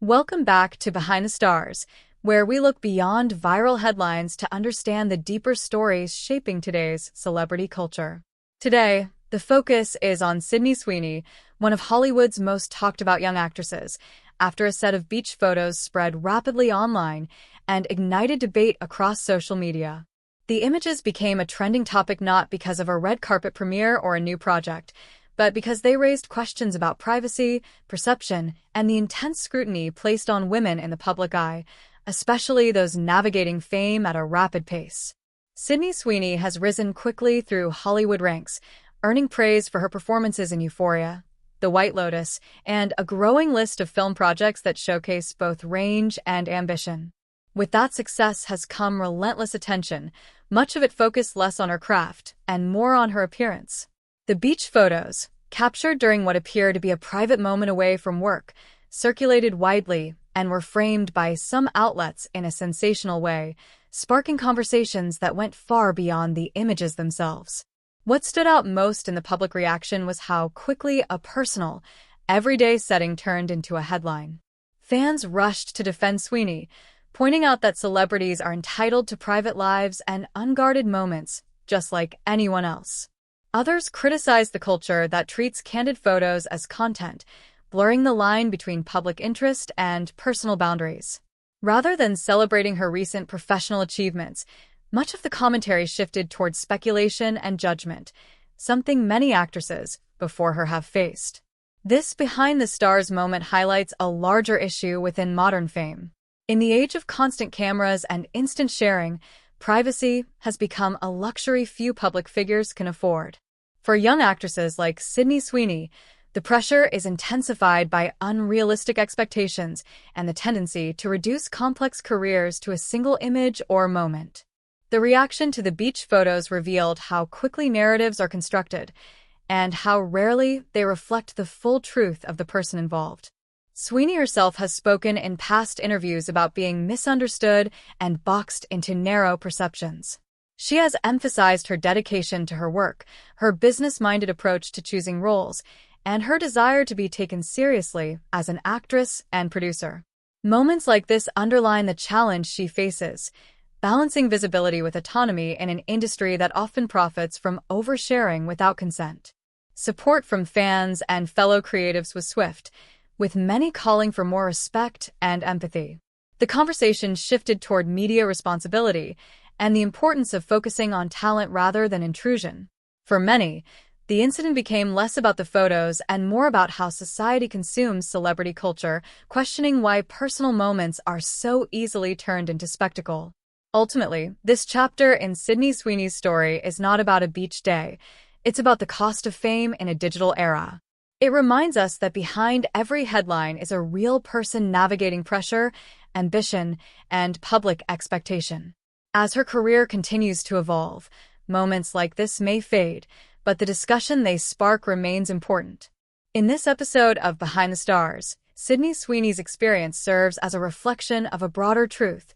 Welcome back to Behind the Stars, where we look beyond viral headlines to understand the deeper stories shaping today's celebrity culture. Today, the focus is on Sydney Sweeney, one of Hollywood's most talked about young actresses, after a set of beach photos spread rapidly online and ignited debate across social media. The images became a trending topic not because of a red carpet premiere or a new project, but because they raised questions about privacy, perception, and the intense scrutiny placed on women in the public eye, especially those navigating fame at a rapid pace. Sydney Sweeney has risen quickly through Hollywood ranks, earning praise for her performances in Euphoria, The White Lotus, and a growing list of film projects that showcase both range and ambition. With that success has come relentless attention, much of it focused less on her craft and more on her appearance. The beach photos, captured during what appeared to be a private moment away from work, circulated widely and were framed by some outlets in a sensational way, sparking conversations that went far beyond the images themselves. What stood out most in the public reaction was how quickly a personal, everyday setting turned into a headline. Fans rushed to defend Sweeney, pointing out that celebrities are entitled to private lives and unguarded moments, just like anyone else. Others criticized the culture that treats candid photos as content, blurring the line between public interest and personal boundaries. Rather than celebrating her recent professional achievements, much of the commentary shifted towards speculation and judgment, something many actresses before her have faced. This behind-the-stars moment highlights a larger issue within modern fame. In the age of constant cameras and instant sharing, privacy has become a luxury few public figures can afford. For young actresses like Sydney Sweeney, the pressure is intensified by unrealistic expectations and the tendency to reduce complex careers to a single image or moment. The reaction to the beach photos revealed how quickly narratives are constructed and how rarely they reflect the full truth of the person involved. Sweeney herself has spoken in past interviews about being misunderstood and boxed into narrow perceptions. She has emphasized her dedication to her work, her business-minded approach to choosing roles, and her desire to be taken seriously as an actress and producer. Moments like this underline the challenge she faces, balancing visibility with autonomy in an industry that often profits from oversharing without consent. Support from fans and fellow creatives was swift, with many calling for more respect and empathy. The conversation shifted toward media responsibility and the importance of focusing on talent rather than intrusion. For many, the incident became less about the photos and more about how society consumes celebrity culture, questioning why personal moments are so easily turned into spectacle. Ultimately, this chapter in Sydney Sweeney's story is not about a beach day. It's about the cost of fame in a digital era. It reminds us that behind every headline is a real person navigating pressure, ambition, and public expectation. As her career continues to evolve, moments like this may fade, but the discussion they spark remains important. In this episode of Behind the Stars, Sydney Sweeney's experience serves as a reflection of a broader truth.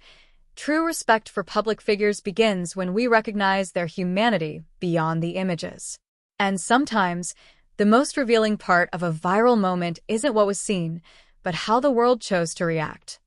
True respect for public figures begins when we recognize their humanity beyond the images. And sometimes, the most revealing part of a viral moment isn't what was seen, but how the world chose to react.